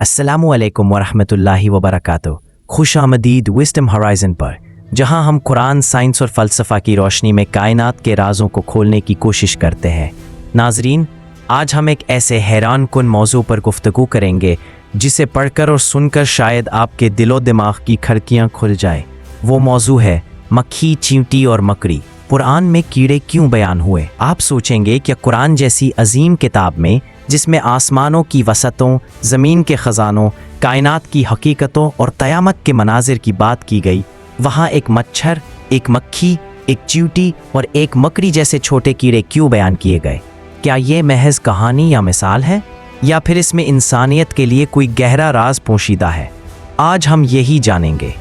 अस्सलामुअलैकुम वरहमतुल्लाहि वबरकातुहू। खुश आमदीद विस्डम हॉराइज़न पर, जहां हम कुरान, साइंस और फ़लसफ़ा की रोशनी में कायनात के राज़ों को खोलने की कोशिश करते हैं। नाज़रीन, आज हम एक ऐसे हैरान कुन मौजू पर गुफ्तगू करेंगे जिसे पढ़कर और सुनकर शायद आपके दिलो दिमाग की खिड़कियाँ खुल जाए। वो मौजू है मक्खी, चींटी और मकड़ी। कुरान में कीड़े क्यों बयान हुए? आप सोचेंगे कि कुरान जैसी अजीम किताब में, जिसमें आसमानों की वसतों, ज़मीन के ख़जानों, कायनात की हकीकतों और क़यामत के मनाजिर की बात की गई, वहाँ एक मच्छर, एक मक्खी, एक चींटी और एक मकड़ी जैसे छोटे कीड़े क्यों बयान किए गए? क्या ये महज कहानी या मिसाल है, या फिर इसमें इंसानियत के लिए कोई गहरा राज पोशीदा है? आज हम यही जानेंगे।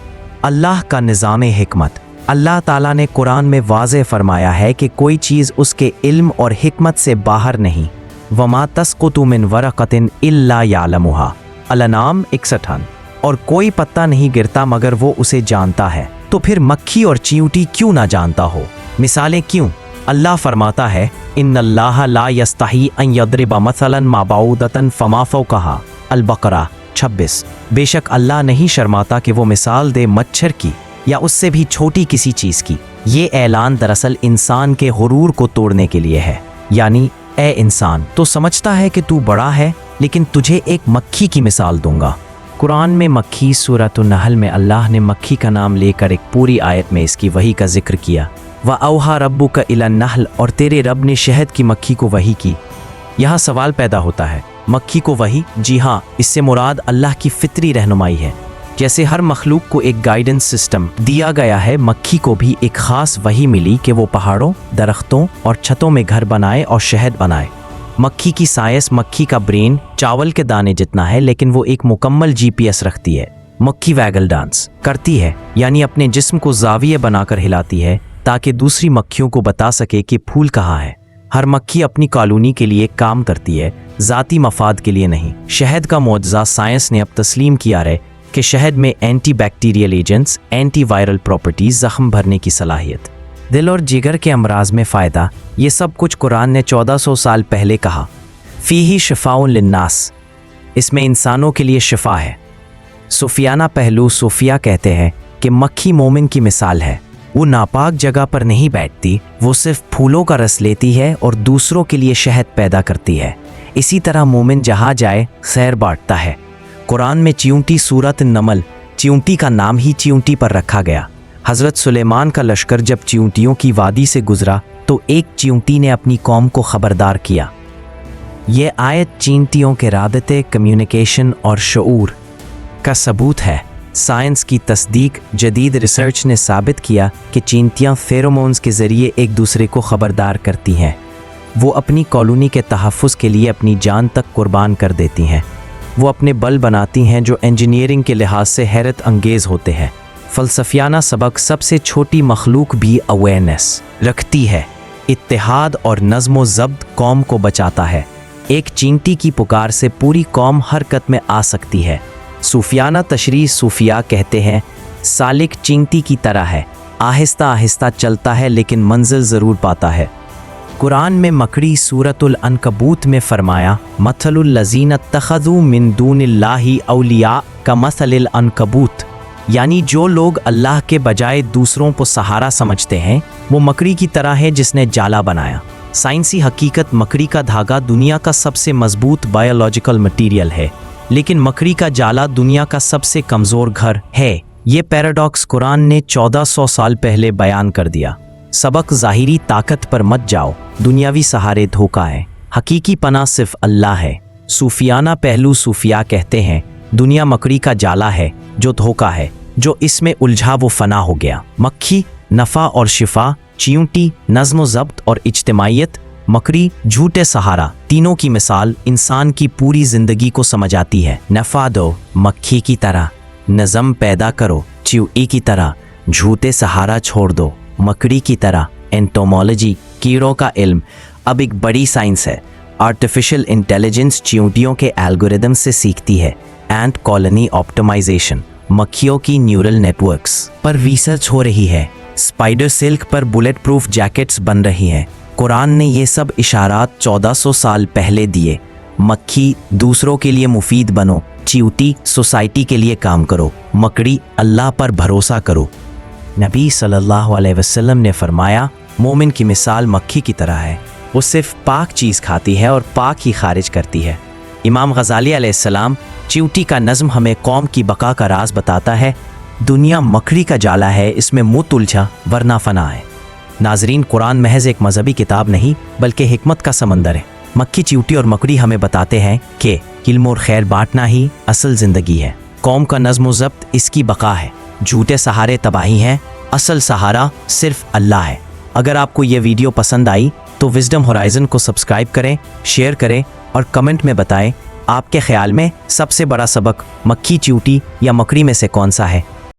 अल्लाह का निज़ाम हिकमत। अल्लाह ताला ने कुरान में वाज़े फरमाया है कि कोई चीज़ उसके इल्म और हिकमत से बाहर नहीं। वमा तस्कुतु मिन वरक़तिन इल्ला यालमुहा, अल-अनाम 61। और कोई पत्ता नहीं गिरता मगर वो उसे जानता है। तो फिर मक्खी और चींटी क्यों ना जानता हो? मिसालें क्यों? अल्लाह फरमाता है, इन्नल्लाह ला यस्तही अन यद्रिबा मसलन मा बाऊदतन फमा फ़ौक़हा, अल-बक़रा 26। बेशक अल्लाह नहीं शर्माता कि वो मिसाल दे मच्छर की या उससे भी छोटी किसी चीज़ की। ये ऐलान दरअसल इंसान के गुरूर को तोड़ने के लिए है। यानी, ए इंसान, तो समझता है कि तू बड़ा है, लेकिन तुझे एक मक्खी की मिसाल दूंगा। कुरान में मक्खी, सूरत नहल में अल्लाह ने मक्खी का नाम लेकर एक पूरी आयत में इसकी वही का जिक्र किया। व औहा रब्बुका इलन नहल, और तेरे रब ने शहद की मक्खी को वही की। यहाँ सवाल पैदा होता है, मक्खी को वही? जी हाँ, इससे मुराद अल्लाह की फितरी रहनुमाई है। जैसे हर मखलूक को एक गाइडेंस सिस्टम दिया गया है, मक्खी को भी एक ख़ास वही मिली कि वो पहाड़ों, दरख्तों और छतों में घर बनाए और शहद बनाए। मक्खी की साइंस, मक्खी का ब्रेन चावल के दाने जितना है, लेकिन वो एक मुकम्मल GPS रखती है। मक्खी वैगल डांस करती है, यानी अपने जिस्म को ज़ाविये बनाकर हिलाती है ताकि दूसरी मक्खियों को बता सके कि फूल कहाँ है। हर मक्खी अपनी कॉलोनी के लिए काम करती है, ज़ाती मफाद के लिए नहीं। शहद का मौजज़ा साइंस ने अब तस्लीम किया है कि शहद में antibacterial agents, antiviral properties, ज़ख्म भरने की सलाहियत, दिल और जिगर के अमराज में फ़ायदा, ये सब कुछ कुरान ने 1400 साल पहले कहा। फ़ीही शिफ़ाउन लिन्नास, इसमें इंसानों के लिए शिफा है। सूफियाना पहलू सूफिया कहते हैं कि मक्खी मोमिन की मिसाल है। वो नापाक जगह पर नहीं बैठती, वो सिर्फ फूलों का रस लेती है और दूसरों के लिए शहद पैदा करती है। इसी तरह मोमिन जहाँ जाए खैर बांटता है। कुरान में चींटी, सूरत नमल, चींटी का नाम ही चींटी पर रखा गया। हज़रत सुलेमान का लश्कर जब चींटियों की वादी से गुजरा तो एक चींटी ने अपनी कौम को खबरदार किया। ये आयत चींटियों के राबते, कम्युनिकेशन और शऊर का सबूत है। साइंस की तस्दीक, जदीद रिसर्च ने साबित किया कि चींटियाँ फेरोमोन्स के ज़रिए एक दूसरे को खबरदार करती हैं। वो अपनी कॉलोनी के तहफ़्फ़ुज़ के लिए अपनी जान तक कुर्बान कर देती हैं। वो अपने बल बनाती हैं जो इंजीनियरिंग के लिहाज से हैरत अंगेज़ होते हैं। फ़लसफ़ियाना सबक, सबसे छोटी मखलूक भी अवेयरनेस रखती है। इत्तेहाद और नज़्म व ज़ब्त कौम को बचाता है। एक चींटी की पुकार से पूरी कौम हरकत में आ सकती है। सूफियाना तशरीह सूफिया कहते हैं, सालिक चींटी की तरह है, आहिस्ता आहिस्ता चलता है लेकिन मंजिल ज़रूर पाता है। कुरान में मकड़ी, सूरतुल अनकबूत में फरमाया, मथलुल लज़ीना तख़ज़ू मिन दूनिल्लाहि औलिया का मसलिल अनकबूत, यानी जो लोग अल्लाह के बजाय दूसरों को सहारा समझते हैं, वो मकड़ी की तरह है जिसने जाला बनाया। साइंसी हकीकत, मकड़ी का धागा दुनिया का सबसे मजबूत बायोलॉजिकल मटीरियल है, लेकिन मकड़ी का जाला दुनिया का सबसे कमज़ोर घर है। ये पैराडॉक्स कुरान ने 1400 साल पहले बयान कर दिया। सबक, ज़ाहिरी ताकत पर मत जाओ, दुनियावी सहारे धोखा है, हकीकी पनाह सिर्फ अल्लाह है। सूफियाना पहलू सूफिया कहते हैं, दुनिया मकड़ी का जाला है जो धोखा है, जो इसमें उलझा वो फना हो गया। मक्खी, नफ़ा और शिफा, चींटी, नज़्म व ज़ब्त और इज्तिमाइयत, मकड़ी, झूठे सहारा, तीनों की मिसाल इंसान की पूरी ज़िंदगी को समझाती है। नफ़ा दो मक्खी की तरह, नज़म पैदा करो चींटी की तरह, झूठे सहारा छोड़ दो मकड़ी की तरह। एंटोमोलॉजी, कीड़ों का इल्म, अब एक बड़ी साइंस है। आर्टिफिशियल इंटेलिजेंस चींटियों के एल्गोरिदम से सीखती है। एंट कॉलोनी ऑप्टिमाइजेशन, मक्खियों की न्यूरल नेटवर्क्स पर रिसर्च हो रही है। स्पाइडर सिल्क पर बुलेट प्रूफ जैकेट्स बन रही हैं। कुरान ने ये सब इशारात 1400 साल पहले दिए। मक्खी, दूसरों के लिए मुफीद बनो, चींटी सोसाइटी के लिए काम करो, मकड़ी अल्लाह पर भरोसा करो। नबी सल्लल्लाहु अलैहि वसल्लम ने फरमाया, मोमिन की मिसाल मक्खी की तरह है, वो सिर्फ पाक चीज़ खाती है और पाक ही खारिज करती है। इमाम गज़ाली अलैहिस्सलाम चींटी का नज़्म हमें कौम की बका का राज बताता है। दुनिया मकड़ी का जाला है, इसमें मुँह उलझा वरना फना है। नाजरीन, कुरान महज एक मजहबी किताब नहीं बल्कि हिकमत का समंदर है। मक्खी, चींटी और मकड़ी हमें बताते हैं कि इल्म और खैर बांटना ही असल ज़िंदगी है। कौम का नज़्म ज़ब्त इसकी बका है। झूठे सहारे तबाही हैं, असल सहारा सिर्फ अल्लाह है। अगर आपको ये वीडियो पसंद आई तो विजडम होराइजन को सब्सक्राइब करें, शेयर करें और कमेंट में बताएं आपके ख्याल में सबसे बड़ा सबक मक्खी, चींटी या मकड़ी में से कौन सा है।